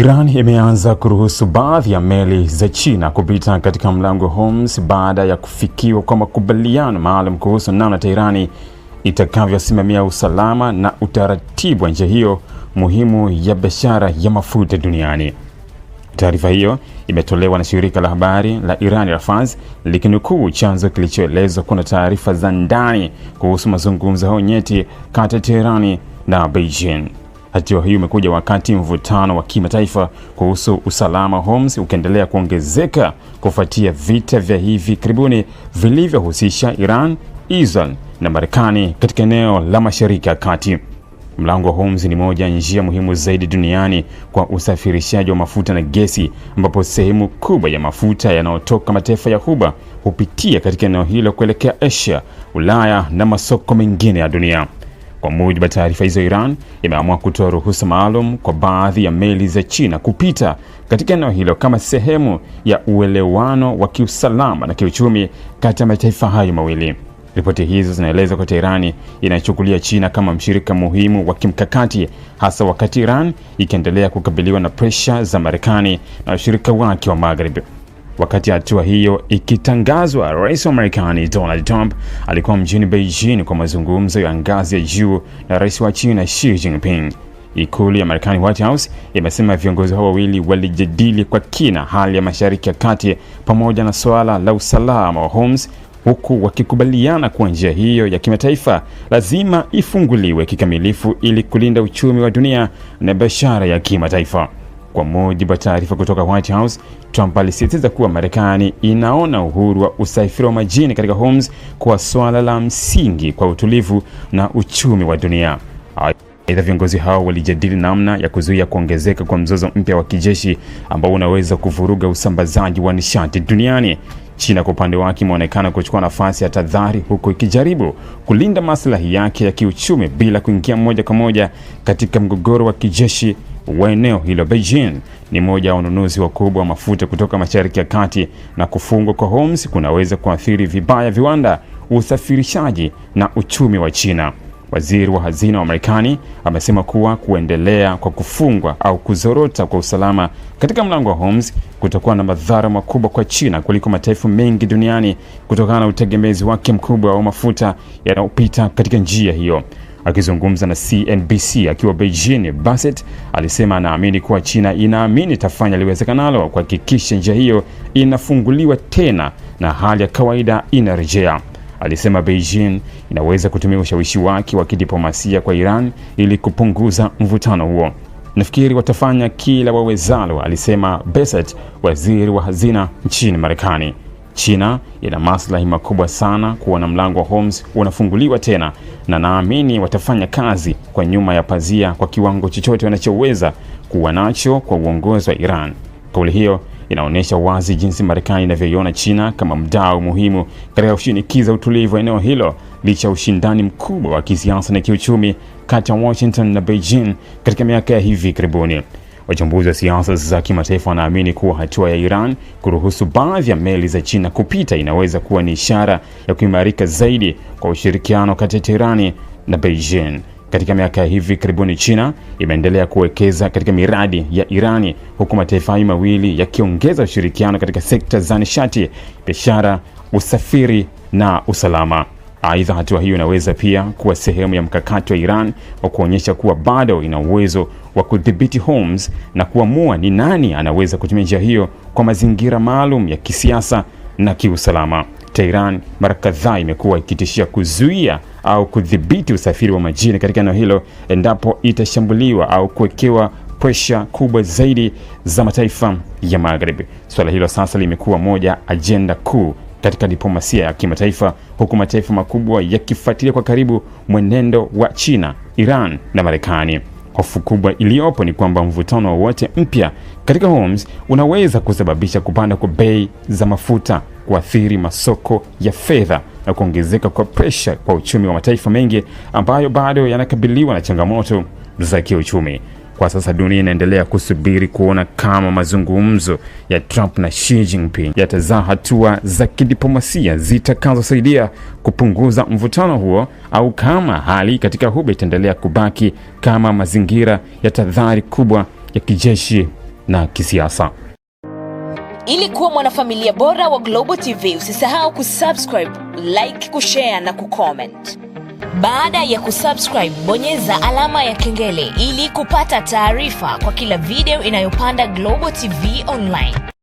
Iran imeanza kuruhusu baadhi ya meli za China kupita katika mlango Hormuz baada ya kufikiwa kwa makubaliano maalum kuhusu namna Teherani itakavyosimamia usalama na utaratibu wa njia hiyo muhimu ya biashara ya mafuta duniani. Taarifa hiyo imetolewa na shirika la habari la Iran Fars likinukuu chanzo kilichoelezwa kuna taarifa za ndani kuhusu mazungumzo hayo nyeti kati ya Teherani na Beijing. Hatua hiyo imekuja wakati mvutano wa kimataifa kuhusu usalama Hormuz ukiendelea kuongezeka kufuatia vita vya hivi karibuni vilivyohusisha Iran, Israel na Marekani katika eneo la Mashariki ya Kati. Mlango wa Hormuz ni moja ya njia muhimu zaidi duniani kwa usafirishaji wa mafuta na gesi, ambapo sehemu kubwa ya mafuta yanayotoka mataifa ya Ghuba hupitia katika eneo hilo kuelekea Asia, Ulaya na masoko mengine ya dunia. Kwa mujibu wa taarifa hizo, Iran imeamua kutoa ruhusa maalum kwa baadhi ya meli za China kupita katika eneo hilo kama sehemu ya uelewano wa kiusalama na kiuchumi kati ya mataifa hayo mawili. Ripoti hizo zinaeleza kwa Teherani inachukulia China kama mshirika muhimu wa kimkakati, hasa wakati Iran ikiendelea kukabiliwa na presha za Marekani na washirika wake wa Magharibi. Wakati hatua hiyo ikitangazwa, Rais wa Marekani Donald Trump alikuwa mjini Beijing kwa mazungumzo ya ngazi ya juu na Rais wa China Xi Jinping. Ikulu ya Marekani White House imesema viongozi hao wawili walijadili kwa kina hali ya Mashariki ya Kati pamoja na suala la usalama wa Hormuz, huku wakikubaliana kwa njia hiyo ya kimataifa lazima ifunguliwe kikamilifu ili kulinda uchumi wa dunia na biashara ya kimataifa. Kwa mujibu wa taarifa kutoka White House, Trump alisisitiza kuwa Marekani inaona uhuru wa usafiri wa majini katika Hormuz kuwa swala la msingi kwa utulivu na uchumi wa dunia. Aidha, viongozi hao walijadili namna ya kuzuia kuongezeka kwa mzozo mpya wa kijeshi ambao unaweza kuvuruga usambazaji wa nishati duniani. China kwa upande wake imeonekana kuchukua nafasi ya tahadhari, huku ikijaribu kulinda maslahi yake ya kiuchumi bila kuingia moja kwa moja katika mgogoro wa kijeshi wa eneo hilo. Beijing ni moja ya wanunuzi wakubwa wa mafuta kutoka Mashariki ya Kati, na kufungwa kwa Hormuz kunaweza kuathiri vibaya viwanda, usafirishaji na uchumi wa China. Waziri wa hazina wa Marekani amesema kuwa kuendelea kwa kufungwa au kuzorota kwa usalama katika mlango wa Hormuz kutakuwa na madhara makubwa kwa China kuliko mataifa mengi duniani kutokana na utegemezi wake mkubwa wa mafuta yanayopita katika njia hiyo. Akizungumza na CNBC akiwa Beijing, Bassett alisema anaamini kuwa China inaamini itafanya liwezekanalo kuhakikisha njia hiyo inafunguliwa tena na hali ya kawaida inarejea. Alisema Beijing inaweza kutumia ushawishi wake wa kidiplomasia kwa Iran ili kupunguza mvutano huo. Nafikiri watafanya kila wawezalo, alisema Bassett, waziri wa hazina nchini Marekani. China ina maslahi makubwa sana kuona mlango wa Hormuz unafunguliwa tena, na naamini watafanya kazi kwa nyuma ya pazia kwa kiwango chochote wanachoweza kuwa nacho kwa uongozi wa Iran. Kauli hiyo inaonyesha wazi jinsi Marekani inavyoiona China kama mdau muhimu katika kushinikiza utulivu wa eneo hilo licha ya ushindani mkubwa wa kisiasa na kiuchumi kati ya Washington na Beijing katika miaka ya hivi karibuni. Wachambuzi wa siasa za kimataifa wanaamini kuwa hatua ya Iran kuruhusu baadhi ya meli za China kupita inaweza kuwa ni ishara ya kuimarika zaidi kwa ushirikiano kati ya Teherani na Beijing. Katika miaka ya hivi karibuni, China imeendelea kuwekeza katika miradi ya Irani, huku mataifa hayo mawili yakiongeza ushirikiano katika sekta za nishati, biashara, usafiri na usalama. Aidha, hatua hiyo inaweza pia kuwa sehemu ya mkakati wa Iran wa kuonyesha kuwa bado ina uwezo wa kudhibiti Hormuz na kuamua ni nani anaweza kutumia njia hiyo kwa mazingira maalum ya kisiasa na kiusalama. Tehran mara kadhaa imekuwa ikitishia kuzuia au kudhibiti usafiri wa majini katika eneo hilo endapo itashambuliwa au kuwekewa presha kubwa zaidi za mataifa ya Magharibi. Swala hilo sasa limekuwa moja ajenda kuu katika diplomasia ya kimataifa, huku mataifa makubwa yakifuatilia kwa karibu mwenendo wa China, Iran na Marekani. Hofu kubwa iliyopo ni kwamba mvutano wowote mpya katika Hormuz unaweza kusababisha kupanda kwa bei za mafuta, kuathiri masoko ya fedha na kuongezeka kwa presha kwa uchumi wa mataifa mengi ambayo bado yanakabiliwa na changamoto za kiuchumi. Kwa sasa dunia inaendelea kusubiri kuona kama mazungumzo ya Trump na Xi Jinping yatazaa hatua za kidiplomasia zitakazosaidia kupunguza mvutano huo, au kama hali katika Ghuba itaendelea kubaki kama mazingira ya tahadhari kubwa ya kijeshi na kisiasa. Ili kuwa mwanafamilia bora wa Global TV, usisahau kusubscribe, like, kushare na kucomment. Baada ya kusubscribe, bonyeza alama ya kengele ili kupata taarifa kwa kila video inayopanda Global TV Online.